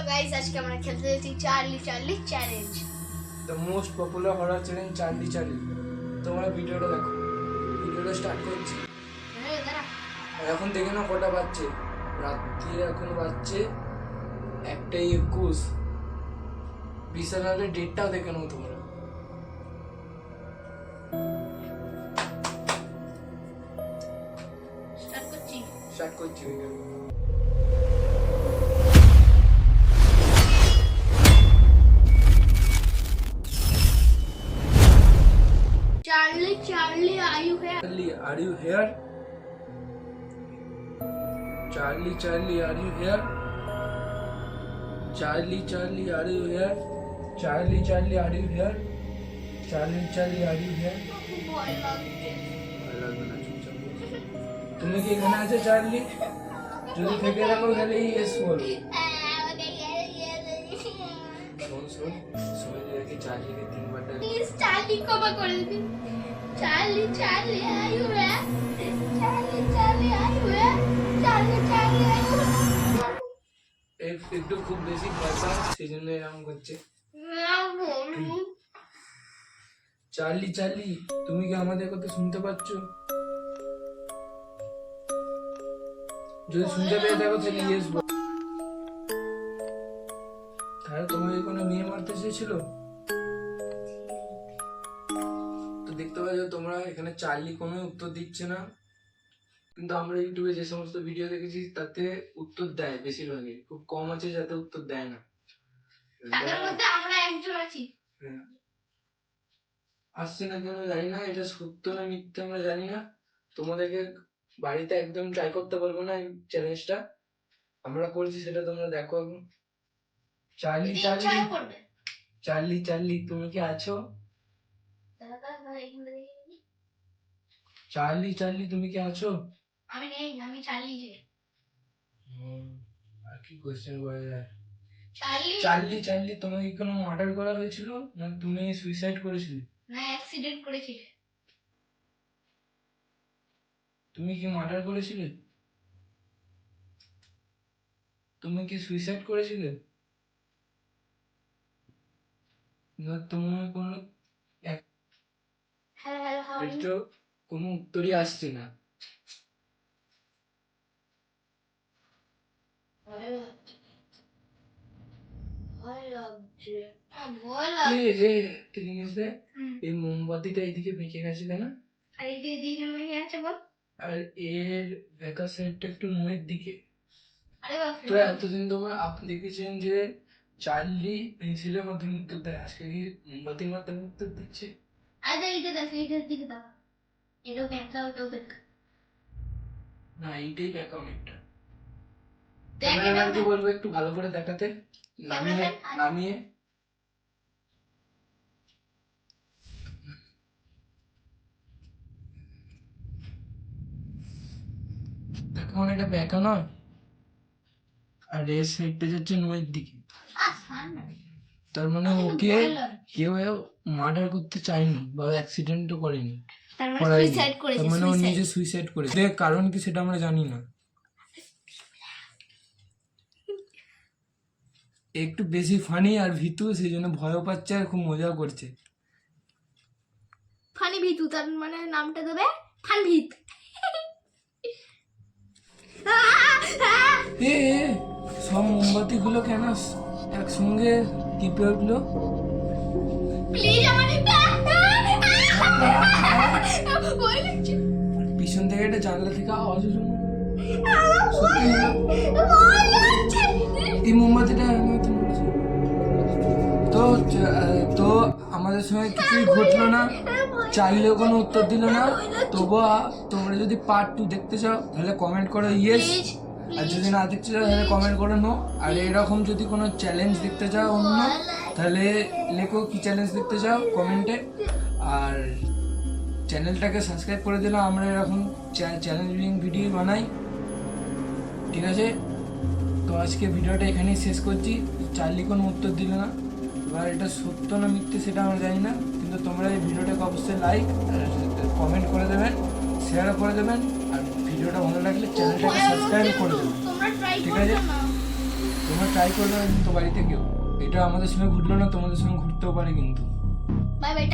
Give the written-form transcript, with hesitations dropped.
Guys, আজকে আমরা খেলতে যাচ্ছি Charlie Charlie challenge, the most popular horror challenge Charlie Charlie. তোমরা ভিডিওটা দেখো, ভিডিওটা স্টার্ট করছি। আর এখন দেখে না কটা বাজছে, রাত্রি এখন বাজছে 1:21। বিছানার ডেটটাও দেখে নাও তোমরা। স্টার্ট করছি video. Charlie, Charlie, are you here? Charlie, are you here? Charlie, Charlie, are you here? Charlie, Charlie, are you here? Charlie, Charlie, are you here? Charlie, Charlie, are you here? ভয় লাগছে। ভালো লাগবে না, চুপচাপ বসো। তুমি কি এখানে আছো চার্লি? যদি থেকে রাখো তাহলে ইয়েস বলো। শোন শোন শুনে দেখি চার্লিকে 3 বার ডাক। প্লিজ চার্লি ক্ষমা করে দিন। Charlie, Charlie, are you here? Charlie, Charlie, are you here? Charlie, Charlie, are you here? একটু খুব বেশি ভয় পায়, সেই জন্য এরকম করছে। চার্লি, চার্লি, তুমি কি আমাদের কথা শুনতে পাচ্ছ? যদি শুনতে পেয়ে থাকো তাহলে ইয়েস বল। তাহলে তোমাকে কোনো মেয়ে মারতে চেয়েছিল? তো দেখতে পাচ্ছ তোমরা এখানে চার্লি কোনো উত্তর দিচ্ছে না, কিন্তু আমরা ইউটিউবে যে সমস্ত ভিডিও দেখেছি তাতে উত্তর দেয় বেশিরভাগই, খুব কম আছে যাতে উত্তর দেয় না। তাদের মধ্যে আমরা একজন আছি। হ্যাঁ। আসছে না কেন জানি না, এটা সত্য না মিথ্যে আমরা জানি না। তোমাদেরকে বাড়িতে একদম ট্রাই করতে পারবো না এই চ্যালেঞ্জটা, আমরা করছি সেটা তোমরা দেখো এখন। চার্লি, চার্লি, চার্লি, চার্লি, তুমি কি আছো? চার্লি, চার্লি, তুমি কি আছো? আমি নেই, আমি চার্লি যে। আর কি কোশ্চেন করা যায়? চার্লি, চার্লি, চার্লি, তোমাকে কি কোনো মার্ডার করা হয়েছিল না তুমি সুইসাইড করেছিলে? না অ্যাক্সিডেন্ট করেছি। তুমি কি মার্ডার করেছিলে? তুমি কি সুইসাইড করেছিলে? না তোমার কোনো হ্যালো, কোনো উত্তরই আসছে না। এই মোমবাতিটা এইদিকে বেঁকে গেছে কেন? আর এর বেকার সাইডটা একটু মুখের দিকে। তো এতদিন তোমরা আপনি দেখেছেন যে চার্লি পেন্সিলের মাধ্যমে উত্তর দেয়, আজকে কি মোমবাতির মাধ্যমে উত্তর দিচ্ছে? না এইটাই ব্যাক অনেকটা। ক্যামেরাম্যানকে বলবো একটু ভালো করে দেখাতে, নামিয়ে নামিয়ে। দেখো এটা ব্যাকা নয়, আর এর সাইডটা যাচ্ছে নয়ের দিকে। তার মানে ওকে কেউ মার্ডার করতে চায়নি বা অ্যাক্সিডেন্টও করেনি, তার মানে ও নিজে সুইসাইড করেছে। কারণ কি সেটা আমরা জানি না। একটু বেশি ফানি আর ভীতু, সেই জন্য ভয়ও পাচ্ছে আর খুব মজাও করছে। ফানি ভিতু, তার মানে নামটা দেবে ফানভিত। এ সব মোমবাতি গুলো কেন একসঙ্গে টিপে উঠলো? প্লিজ আমাকে পিছন থেকে একটা জানলা থেকে আওয়াজ হলো। এই মোমবাতিটা তো আমাদের সঙ্গে কিছুই ঘটলো না, চাইলেও কোনো উত্তর দিল না। তবুও তোমরা যদি পার্ট 2 দেখতে চাও তাহলে কমেন্ট করো ইয়েস, আর যদি না দেখতে চাও তাহলে কমেন্ট করো নো। আর এরকম যদি কোনো চ্যালেঞ্জ দেখতে চাও অন্য, তাহলে লেখো কি চ্যালেঞ্জ দেখতে চাও কমেন্টে। আর চ্যানেলটাকে সাবস্ক্রাইব করে দিলাম, আমরা এরকম চ্যালেঞ্জিং ভিডিও বানাই, ঠিক আছে? তো আজকে ভিডিওটা এখানেই শেষ করছি। চার্লি কোনো উত্তর দিল না, এবার এটা সত্য না মিথ্যে সেটা আমরা জানি না, কিন্তু তোমরা এই ভিডিওটাকে অবশ্যই লাইক আর কমেন্ট করে দেবেন, শেয়ারও করে দেবেন, আর ভিডিওটা ভালো লাগলে চ্যানেলটাকে সাবস্ক্রাইব করে দেবেন, ঠিক আছে? তোমরা ট্রাই করবে না কিন্তু বাড়িতে কেউ, এটা আমাদের সঙ্গে ঘটলো না, তোমাদের সঙ্গে ঘুরতেও পারে কিন্তু। Bye bye.